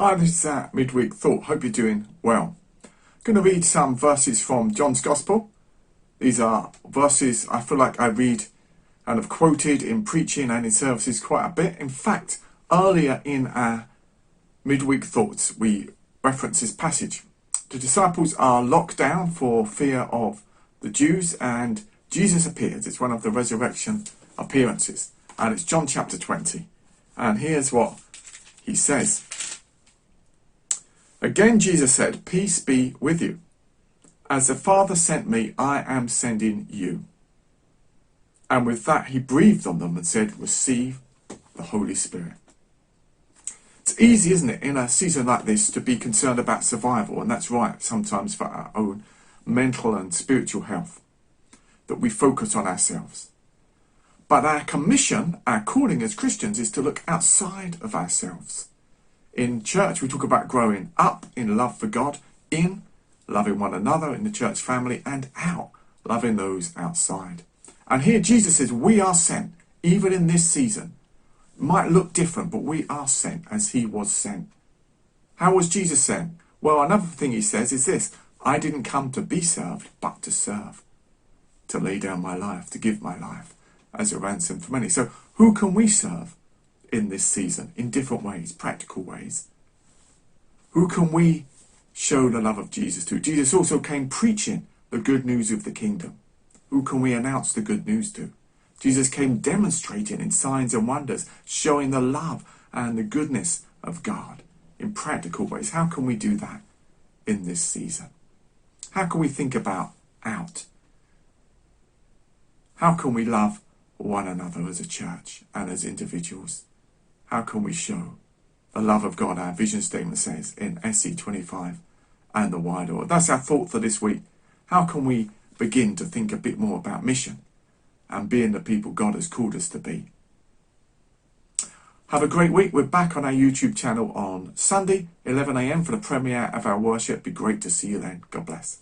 Hi, this is Midweek Thought. Hope you're doing well. I'm going to read some verses from John's Gospel. These are verses I feel like I read and have quoted in preaching and in services quite a bit. In fact, earlier in our Midweek Thoughts, we reference this passage. The disciples are locked down for fear of the Jews, and Jesus appears. It's one of the resurrection appearances, and it's John chapter 20. And here's what he says. Again, Jesus said, "Peace be with you. As the Father sent me, I am sending you." And with that, he breathed on them and said, "Receive the Holy Spirit." It's easy, isn't it, in a season like this to be concerned about survival, and that's right, sometimes for our own mental and spiritual health, that we focus on ourselves. But our commission, our calling as Christians, is to look outside of ourselves. In church, we talk about growing up in love for God, in loving one another in the church family, and out, loving those outside. And here Jesus says we are sent, even in this season. It might look different, but we are sent as he was sent. How was Jesus sent? Well, another thing he says is this: I didn't come to be served, but to serve, to lay down my life, to give my life as a ransom for many. So who can we serve in this season, in different ways, practical ways? Who can we show the love of Jesus to? Jesus also came preaching the good news of the kingdom. Who can we announce the good news to? Jesus came demonstrating in signs and wonders, showing the love and the goodness of God in practical ways. How can we do that in this season? How can we think about out? How can we love one another as a church and as individuals? How can we show the love of God, our vision statement says in SE 25 and the wider world? That's our thought for this week. How can we begin to think a bit more about mission and being the people God has called us to be? Have a great week. We're back on our YouTube channel on Sunday, 11 a.m. for the premiere of our worship. It'd be great to see you then. God bless.